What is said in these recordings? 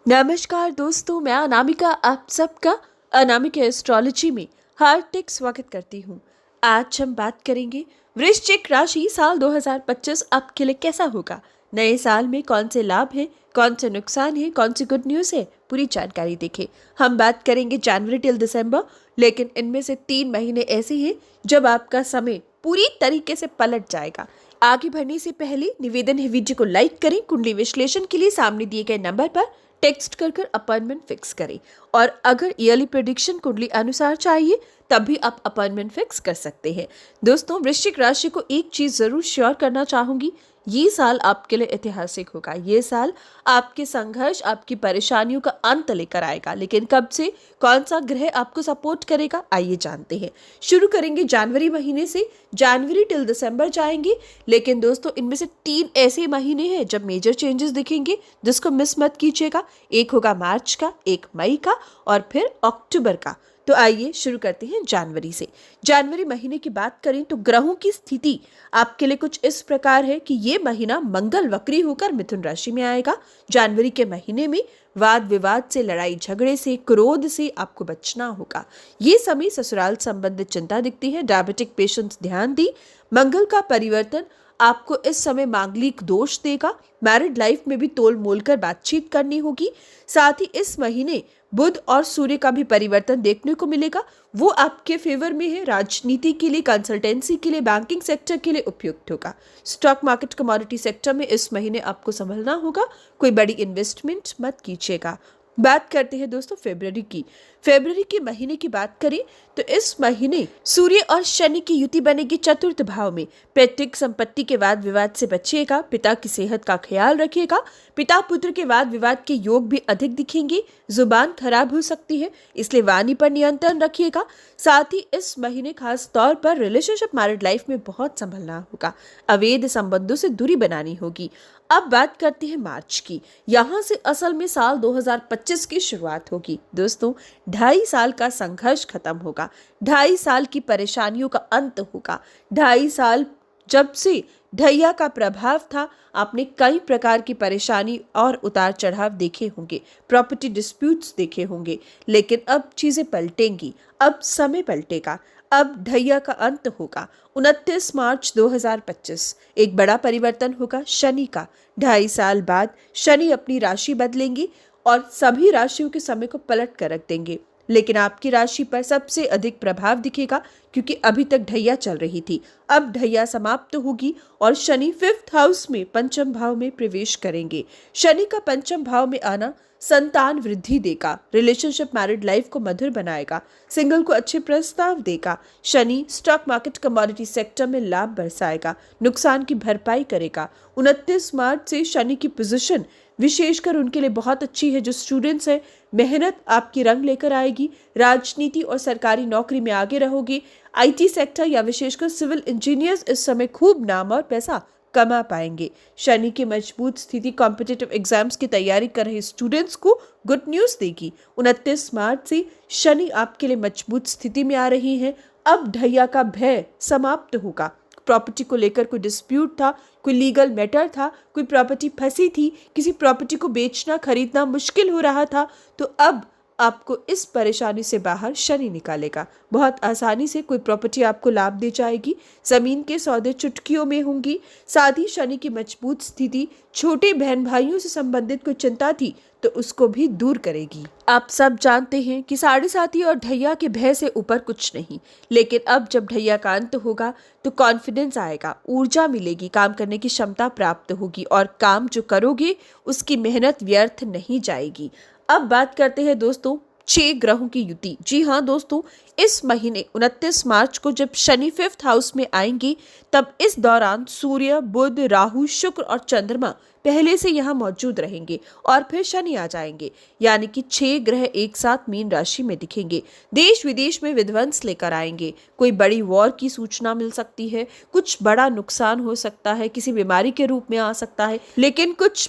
नमस्कार दोस्तों, मैं अनामिका आप सबका अनामिका एस्ट्रोलॉजी में हार्दिक स्वागत करती हूँ। आज हम बात करेंगे वृश्चिक राशि साल 2025 आपके लिए कैसा होगा। नए साल में कौन से लाभ हैं, कौन से नुकसान हैं, कौन सी गुड न्यूज़ है, पूरी जानकारी देखें। हम बात करेंगे जनवरी टिल दिसंबर, लेकिन इनमें से 3 महीने ऐसे हैं जब आपका समय पूरी तरीके से पलट जाएगा। आगे बढ़ने से पहले निवेदन है, वीडियो को लाइक करें। कुंडली विश्लेषण के लिए सामने दिए गए नंबर पर टेक्स्ट कर अपॉइंटमेंट फिक्स करें, और अगर ईयरली प्रेडिक्शन कुंडली अनुसार चाहिए तब भी आप अपॉइंटमेंट फिक्स कर सकते हैं। दोस्तों, वृश्चिक राशि को एक चीज जरूर शेयर करना चाहूंगी, ये साल आपके लिए ऐतिहासिक होगा। ये साल आपके संघर्ष, आपकी परेशानियों का अंत लेकर आएगा, लेकिन कब से, कौन सा ग्रह आपको सपोर्ट करेगा, आइए जानते हैं। शुरू करेंगे जनवरी महीने से, जनवरी टिल दिसंबर जाएंगे। लेकिन दोस्तों, इनमें से 3 ऐसे महीने हैं जब मेजर चेंजेस दिखेंगे, जिसको मिस मत कीजिएगा। एक होगा मार्च का, एक मई का और फिर अक्टूबर का। तो आइए शुरू करते हैं जनवरी से। जनवरी महीने की बात करें तो ग्रहों की स्थिति आपके लिए कुछ इस प्रकार है कि ये महीना मंगल वक्री होकर मिथुन राशि में आएगा। जनवरी के महीने में वाद विवाद से, लड़ाई झगड़े से, क्रोध से आपको बचना होगा। ये समय ससुराल संबंधित चिंता दिखती है। डायबिटिक पेशेंट्स ध्यान दी। मंगल का परिवर्तन आपको इस समय मांगलिक दोष देगा। मैरिड लाइफ में भी तोल मोल कर बातचीत करनी होगी। साथ ही इस महीने बुध और सूर्य का भी परिवर्तन देखने को मिलेगा, वो आपके फेवर में है। राजनीति के लिए, कंसल्टेंसी के लिए, बैंकिंग सेक्टर के लिए उपयुक्त होगा। स्टॉक मार्केट, कमोडिटी सेक्टर में इस महीने आपको संभलना होगा। कोई बड़ी इन्वेस्टमेंट मत कीजिएगा। बात करते हैं दोस्तों फरवरी की। फरवरी के महीने की बात करें तो इस महीने सूर्य और शनि की युति बनेगी चतुर्थ भाव में। पैतृक संपत्ति के वाद विवाद से बचिएगा। पिता की सेहत का ख्याल रखिएगा। पिता पुत्र के वाद विवाद के योग भी अधिक दिखेंगे। जुबान खराब हो सकती है, इसलिए वाणी पर नियंत्रण रखिएगा। साथ ही इस महीने खास तौर पर रिलेशनशिप, मैरिड लाइफ में बहुत संभलना होगा। अवैध संबंधों से दूरी बनानी होगी। अब बात करते हैं मार्च की। यहाँ से असल में साल 2025 की शुरुआत होगी। दोस्तों, 2.5 साल का संघर्ष खत्म होगा। 2.5 साल की परेशानियों का अंत होगा। 2.5 साल जब से ढैया का प्रभाव था, आपने कई प्रकार की परेशानी और उतार चढ़ाव देखे होंगे, प्रॉपर्टी डिस्प्यूट्स देखे होंगे, लेकिन अब चीजें पलटेंगी। अब समय पलटेगा। अब ढैया का अंत होगा। 29 मार्च 2025 एक बड़ा परिवर्तन होगा शनि का। 2.5 साल बाद शनि अपनी राशि बदलेंगी और सभी राशियों के समय को पलट कर रख देंगे, लेकिन आपकी राशि पर सबसे अधिक प्रभाव दिखेगा, क्योंकि अभी तक ढैया चल रही थी। अब ढैया समाप्त होगी और शनि 5th हाउस में, पंचम भाव में प्रवेश करेंगे। शनि का पंचम भाव में आना संतान वृद्धि देगा। रिलेशनशिप, मैरिड लाइफ को मधुर बनाएगा। सिंगल को अच्छे प्रस्ताव देगा। Shani stock market, commodity sector में लाभ बरसाएगा, नुकसान की भरपाई करेगा। 29 मार्च से शनि की पोजीशन विशेषकर उनके लिए बहुत अच्छी है जो स्टूडेंट्स हैं। मेहनत आपकी रंग लेकर आएगी। राजनीति और सरकारी नौकरी में आगे रहोगे। आईटी सेक्टर या विशेषकर सिविल इंजीनियर्स इस समय खूब नाम और पैसा कमा पाएंगे। शनि की मजबूत स्थिति कॉम्पिटिटिव एग्जाम्स की तैयारी कर रहे स्टूडेंट्स को गुड न्यूज देगी। 29 मार्च से शनि आपके लिए मजबूत स्थिति में आ रही है। अब ढैया का भय समाप्त होगा। प्रॉपर्टी को लेकर कोई डिस्प्यूट था, कोई लीगल मैटर था, कोई प्रॉपर्टी फंसी थी, किसी प्रॉपर्टी को बेचना खरीदना मुश्किल हो रहा था, तो अब आपको इस परेशानी से बाहर शनि निकालेगा। बहुत आसानी से कोई प्रॉपर्टी आपको लाभ दे जाएगी। जमीन के सौदे चुटकियों में होंगी। साथ ही शनि की मजबूत स्थिति छोटे बहन भाइयों से संबंधित कोई चिंता थी तो उसको भी दूर करेगी। आप सब जानते हैं कि 7.5 और ढैया के भय से ऊपर कुछ नहीं, लेकिन अब जब ढैया का अंत होगा तो कॉन्फिडेंस आएगा, ऊर्जा मिलेगी, काम करने की क्षमता प्राप्त होगी और काम जो करोगे उसकी मेहनत व्यर्थ नहीं जाएगी। अब बात करते हैं दोस्तों 6 ग्रहों की युति। जी हाँ दोस्तों, इस महीने 29 मार्च को जब शनि 5th हाउस में आएंगे, तब इस दौरान सूर्य, बुध, राहु, शुक्र और चंद्रमा पहले से यहाँ मौजूद रहेंगे और फिर शनि आ जाएंगे। यानी कि 6 ग्रह एक साथ मीन राशि में दिखेंगे। देश विदेश में विध्वंस लेकर आएंगे। कोई बड़ी वॉर की सूचना मिल सकती है, कुछ बड़ा नुकसान हो सकता है, किसी बीमारी के रूप में आ सकता है, लेकिन कुछ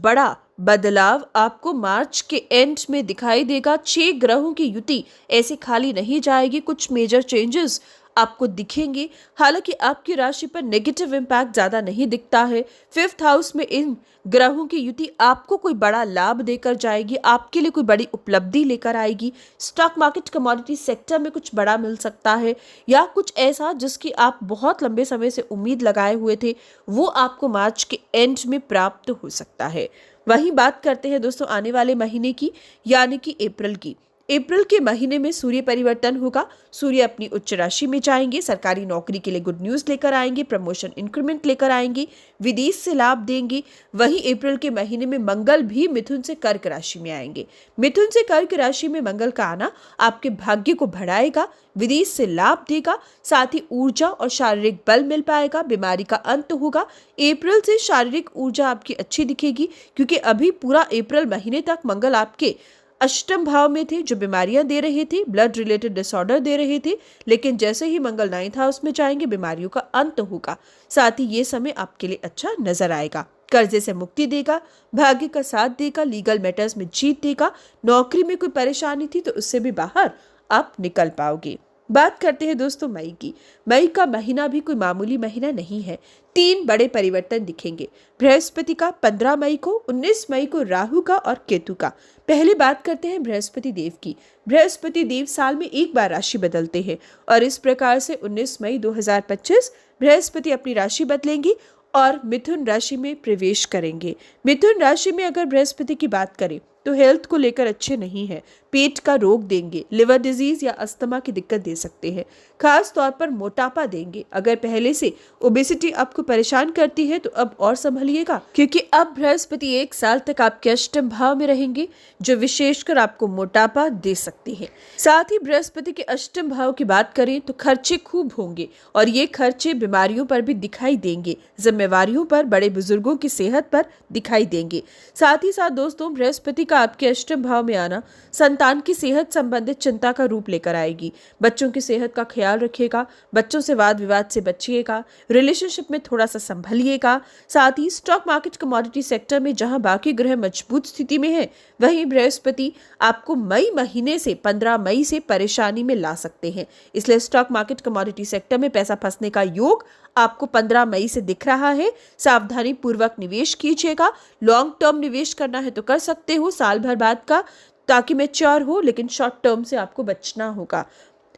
बड़ा बदलाव आपको मार्च के एंड में दिखाई देगा। 6 ग्रहों की युति ऐसे खाली नहीं जाएगी। कुछ मेजर चेंजेस आपको दिखेंगे। हालांकि आपकी राशि पर नेगेटिव इम्पैक्ट ज्यादा नहीं दिखता है। 5th हाउस में इन ग्रहों की युति आपको कोई बड़ा लाभ देकर जाएगी, आपके लिए कोई बड़ी उपलब्धि लेकर आएगी। स्टॉक मार्केट कमोडिटी सेक्टर में कुछ बड़ा मिल सकता है, या कुछ ऐसा जिसकी आप बहुत लंबे समय से उम्मीद लगाए हुए थे वो आपको मार्च के एंड में प्राप्त हो सकता है। वहीं बात करते हैं दोस्तों आने वाले महीने की, यानी कि अप्रैल की। अप्रैल के महीने में सूर्य परिवर्तन होगा। सूर्य अपनी उच्च राशि में जाएंगे, सरकारी नौकरी के लिए गुड न्यूज लेकर आएंगे, प्रमोशन इंक्रीमेंट लेकर आएंगे, विदेश से लाभ देंगे। वहीं अप्रैल के महीने में मंगल भी मिथुन से कर्क राशि में आएंगे। मिथुन से कर्क राशि में मंगल का आना आपके भाग्य को बढ़ाएगा, विदेश से लाभ देगा, साथ ही ऊर्जा और शारीरिक बल मिल पाएगा, बीमारी का अंत होगा। अप्रैल से शारीरिक ऊर्जा आपकी अच्छी दिखेगी, क्योंकि अभी पूरा अप्रैल महीने तक मंगल आपके अष्टम भाव में थे, जो बीमारियां दे रहे थे, ब्लड रिलेटेड डिसऑर्डर दे रहे थे। लेकिन जैसे ही मंगल 9th हाउस में जाएंगे बीमारियों का अंत होगा। साथ ही ये समय आपके लिए अच्छा नजर आएगा, कर्जे से मुक्ति देगा, भाग्य का साथ देगा, लीगल मैटर्स में जीत देगा। नौकरी में कोई परेशानी थी तो उससे भी बाहर आप निकल पाओगे। बात करते हैं दोस्तों मई की। मई का महीना भी कोई मामूली महीना नहीं है। 3 बड़े परिवर्तन दिखेंगे। बृहस्पति का 15 मई को, 19 मई को राहु का और केतु का। पहले बात करते हैं बृहस्पति देव की। बृहस्पति देव साल में एक बार राशि बदलते हैं और इस प्रकार से 19 मई 2025 बृहस्पति अपनी राशि बदलेंगी और मिथुन राशि में प्रवेश करेंगे। मिथुन राशि में अगर बृहस्पति की बात करें तो हेल्थ को लेकर अच्छे नहीं है, पेट का रोग देंगे, लिवर डिजीज या अस्थमा की दिक्कत दे सकते हैं, खास तौर पर मोटापा देंगे। अगर पहले से ओबेसिटी आपको परेशान करती है तो अब और संभलिएगा, क्योंकि अब बृहस्पति 1 साल तक आपके अष्टम भाव में रहेंगे, जो विशेषकर आपको मोटापा दे सकती है। साथ ही बृहस्पति के अष्टम भाव की बात करें तो खर्चे खूब होंगे और ये खर्चे बीमारियों पर भी दिखाई देंगे, जिम्मेवारियों पर, बड़े बुजुर्गों की सेहत पर दिखाई देंगे। साथ ही साथ दोस्तों बृहस्पति का आपके अष्टम भाव में आना संतान की सेहत संबंधित चिंता का रूप लेकर आएगी। बच्चों की सेहत का ख्याल रखिएगा, बच्चों से वाद विवाद से बचिएगा, रिलेशनशिप में थोड़ा सा संभलिएगा। साथ ही स्टॉक मार्केट कमोडिटी सेक्टर में जहां बाकी ग्रह मजबूत स्थिति में है, वहीं बृहस्पति आपको मई महीने से 15 मई से परेशानी में ला सकते हैं। इसलिए स्टॉक मार्केट कमोडिटी सेक्टर में पैसा फंसने का योग आपको 15 मई से दिख रहा है। सावधानी पूर्वक निवेश कीजिएगा। लॉन्ग टर्म निवेश करना है तो कर सकते हो, साल भर बाद का, ताकि मैच्योर हो, लेकिन शॉर्ट टर्म से आपको बचना होगा।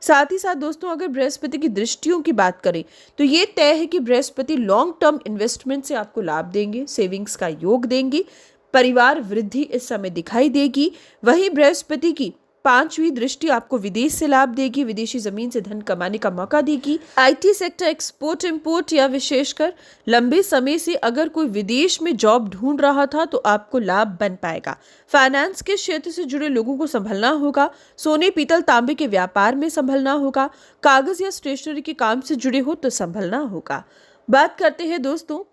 साथ ही साथ दोस्तों अगर बृहस्पति की दृष्टियों की बात करें तो ये तय है कि बृहस्पति लॉन्ग टर्म इन्वेस्टमेंट से आपको लाभ देंगे, सेविंग्स का योग देंगे, परिवार वृद्धि इस समय दिखाई देगी। वहीं बृहस्पति की 5वीं दृष्टि आपको विदेश से लाभ देगी, विदेशी जमीन से धन कमाने का मौका देगी। आईटी सेक्टर, एक्सपोर्ट इंपोर्ट या विशेषकर लंबे समय से अगर कोई विदेश में जॉब ढूंढ रहा था तो आपको लाभ बन पाएगा। फाइनेंस के क्षेत्र से जुड़े लोगों को संभलना होगा, सोने पीतल तांबे के व्यापार में संभलना होगा, कागज या स्टेशनरी के काम से जुड़े हो तो संभलना होगा। बात करते हैं दोस्तों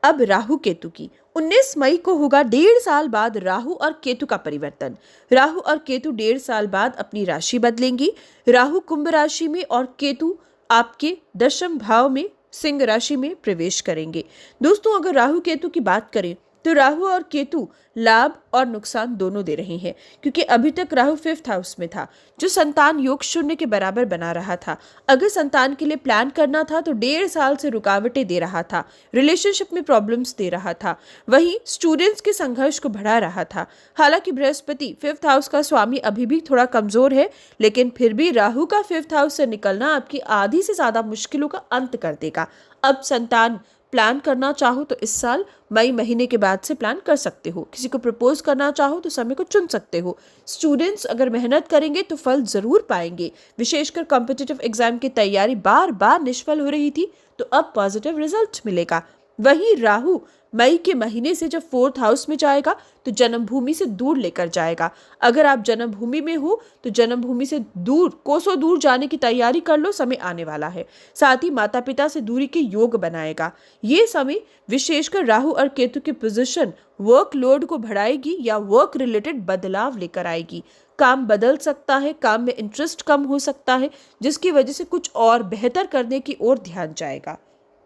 अब राहु केतु की। 19 मई को होगा 1.5 साल बाद राहु और केतु का परिवर्तन। राहु और केतु 1.5 साल बाद अपनी राशि बदलेंगी। राहु कुंभ राशि में और केतु आपके 10th भाव में सिंह राशि में प्रवेश करेंगे। दोस्तों अगर राहु केतु की बात करें तो राहु और केतु लाभ और नुकसान दोनों दे रहे हैं, क्योंकि अभी तक राहु 5th हाउस में था, जो संतान योग शून्य के बराबर बना रहा था। अगर संतान के लिए प्लान करना था तो 1.5 साल से रुकावटें दे रहा था, रिलेशनशिप में प्रॉब्लम्स दे रहा था, वहीं स्टूडेंट्स के संघर्ष को बढ़ा रहा था। हालांकि बृहस्पति 5th हाउस का स्वामी अभी भी थोड़ा कमजोर है, लेकिन फिर भी राहु का 5th हाउस से निकलना आपकी आधी से ज्यादा मुश्किलों का अंत कर देगा। अब संतान प्लान करना चाहो तो इस साल मई महीने के बाद से प्लान कर सकते हो। किसी को प्रपोज करना चाहो तो समय को चुन सकते हो। स्टूडेंट्स अगर मेहनत करेंगे तो फल जरूर पाएंगे। विशेषकर कॉम्पिटिटिव एग्जाम की तैयारी बार बार निष्फल हो रही थी तो अब पॉजिटिव रिजल्ट मिलेगा। वहीं राहु मई के महीने से जब 4th हाउस में जाएगा तो जन्मभूमि से दूर लेकर जाएगा। अगर आप जन्मभूमि में हो तो जन्मभूमि से दूर, कोसों दूर जाने की तैयारी कर लो, समय आने वाला है। साथ ही माता पिता से दूरी के योग बनाएगा। ये समय विशेषकर राहु और केतु की पोजीशन वर्कलोड को बढ़ाएगी या वर्क रिलेटेड बदलाव लेकर आएगी। काम बदल सकता है, काम में इंटरेस्ट कम हो सकता है, जिसकी वजह से कुछ और बेहतर करने की ओर ध्यान जाएगा।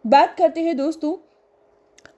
बात करते हैं दोस्तों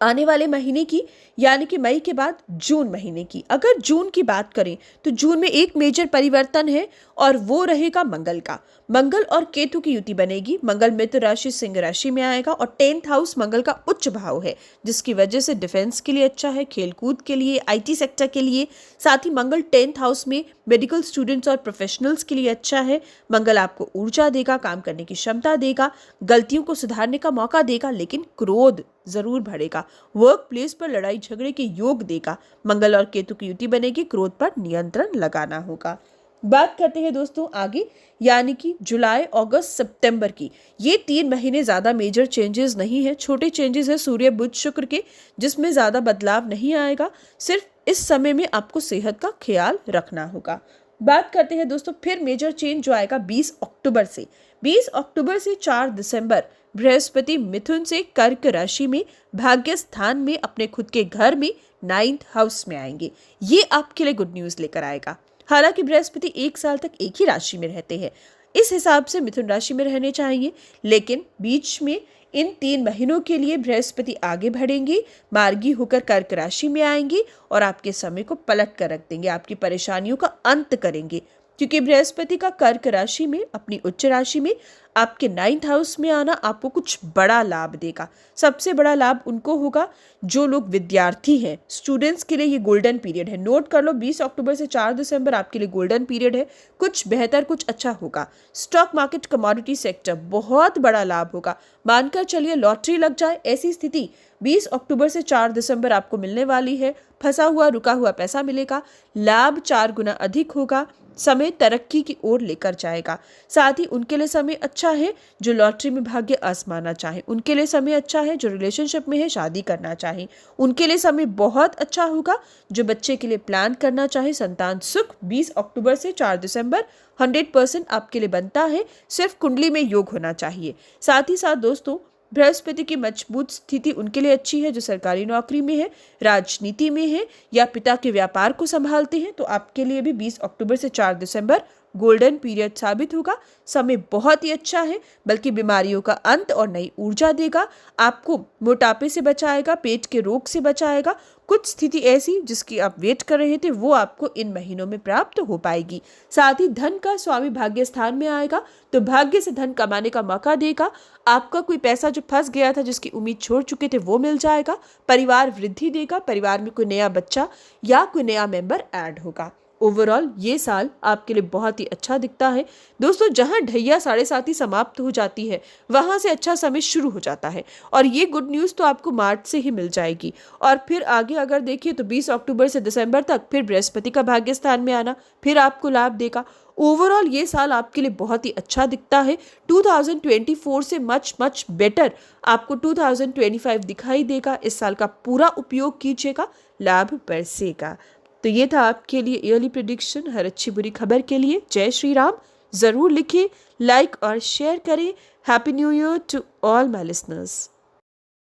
आने वाले महीने की, यानी कि मई के बाद जून महीने की। अगर जून की बात करें तो जून में एक मेजर परिवर्तन है और वो रहेगा मंगल का। मंगल और केतु की युति बनेगी। मंगल मित्र राशि सिंह राशि में आएगा और 10th हाउस मंगल का उच्च भाव है, जिसकी वजह से डिफेंस के लिए अच्छा है, खेलकूद के लिए, IT सेक्टर के लिए। साथ ही मंगल 10th हाउस में मेडिकल स्टूडेंट्स और प्रोफेशनल्स के लिए अच्छा है। मंगल आपको ऊर्जा देगा, काम करने की क्षमता देगा, गलतियों को सुधारने का मौका देगा, लेकिन क्रोध जरूर बढ़ेगा। वर्क प्लेस पर लड़ाई झगड़े के योग देगा। मंगल और केतु की युति बनेगी, क्रोध पर नियंत्रण लगाना होगा। बात करते हैं दोस्तों आगे, यानी कि जुलाई, अगस्त, सितंबर की। ये 3 महीने ज्यादा मेजर चेंजेस नहीं है, छोटे चेंजेस है सूर्य बुध शुक्र के, जिसमें ज्यादा बदलाव नहीं आएगा। सिर्फ इस समय में आपको सेहत का ख्याल रखना होगा। बात करते हैं दोस्तों फिर मेजर चेंज जो आएगा 20 अक्टूबर से। 20 अक्टूबर से 4 दिसंबर बृहस्पति मिथुन से कर्क राशि में भाग्य स्थान में अपने खुद के घर में 9th हाउस में आएंगे। ये आपके लिए गुड न्यूज लेकर आएगा। हालांकि बृहस्पति 1 साल तक एक ही राशि में रहते हैं, इस हिसाब से मिथुन राशि में रहने चाहिए, लेकिन बीच में इन 3 महीनों के लिए बृहस्पति आगे बढ़ेंगे, मार्गी होकर कर्क राशि में आएंगे और आपके समय को पलट कर रख देंगे, आपकी परेशानियों का अंत करेंगे। क्योंकि बृहस्पति का कर्क राशि में, अपनी उच्च राशि में आपके 9th हाउस में आना आपको कुछ बड़ा लाभ देगा। सबसे बड़ा लाभ उनको होगा जो लोग विद्यार्थी हैं, स्टूडेंट्स के लिए ये गोल्डन पीरियड है। नोट कर लो, 20 अक्टूबर से 4 दिसंबर आपके लिए गोल्डन पीरियड है। कुछ बेहतर, कुछ अच्छा होगा। स्टॉक मार्केट, कमोडिटी सेक्टर, बहुत बड़ा लाभ होगा। मानकर चलिए लॉटरी लग जाए, ऐसी स्थिति 20 अक्टूबर से 4 दिसंबर आपको मिलने वाली है। फंसा हुआ, रुका हुआ पैसा मिलेगा, लाभ 4 गुना अधिक होगा, समय तरक्की की ओर लेकर जाएगा। साथ ही उनके लिए समय अच्छा है जो लॉटरी में भाग्य आजमाना चाहे, उनके लिए समय अच्छा है जो रिलेशनशिप में है, शादी करना चाहे, उनके लिए समय बहुत अच्छा होगा जो बच्चे के लिए प्लान करना चाहे। संतान सुख 20 अक्टूबर से 4 दिसंबर 100% आपके लिए बनता है, सिर्फ कुंडली में योग होना चाहिए। साथ ही साथ दोस्तों बृहस्पति की मजबूत स्थिति उनके लिए अच्छी है जो सरकारी नौकरी में है, राजनीति में है या पिता के व्यापार को संभालते हैं, तो आपके लिए भी 20 अक्टूबर से 4 दिसंबर गोल्डन पीरियड साबित होगा। समय बहुत ही अच्छा है, बल्कि बीमारियों का अंत और नई ऊर्जा देगा, आपको मोटापे से बचाएगा, पेट के रोग से बचाएगा। कुछ स्थिति ऐसी जिसकी आप वेट कर रहे थे वो आपको इन महीनों में प्राप्त हो पाएगी। साथ ही धन का स्वामी भाग्य स्थान में आएगा तो भाग्य से धन कमाने का मौका देगा। आपका कोई पैसा जो फंस गया था, जिसकी उम्मीद छोड़ चुके थे, वो मिल जाएगा। परिवार वृद्धि देगा, परिवार में कोई नया बच्चा या कोई नया मेंबर ऐड होगा। ओवरऑल ये साल आपके लिए बहुत ही अच्छा दिखता है दोस्तों। जहां ढैया 7:30 समाप्त हो जाती है, वहां से अच्छा समय शुरू हो जाता है और ये गुड न्यूज़ तो आपको मार्च से ही मिल जाएगी। और फिर आगे अगर देखिए तो 20 अक्टूबर से दिसंबर तक फिर बृहस्पति का भाग्य स्थान में आना फिर आपको लाभ देगा। ओवरऑल ये साल आपके लिए बहुत ही अच्छा दिखता है। 2024 से मच बेटर आपको 2025 दिखाई देगा। इस साल का पूरा उपयोग कीजिएगा, लाभ बरसेगा। तो ये था आपके लिए ईयरली प्रेडिक्शन। हर अच्छी बुरी खबर के लिए जय श्री राम जरूर लिखें, लाइक और शेयर करें। Happy new year to all my listeners.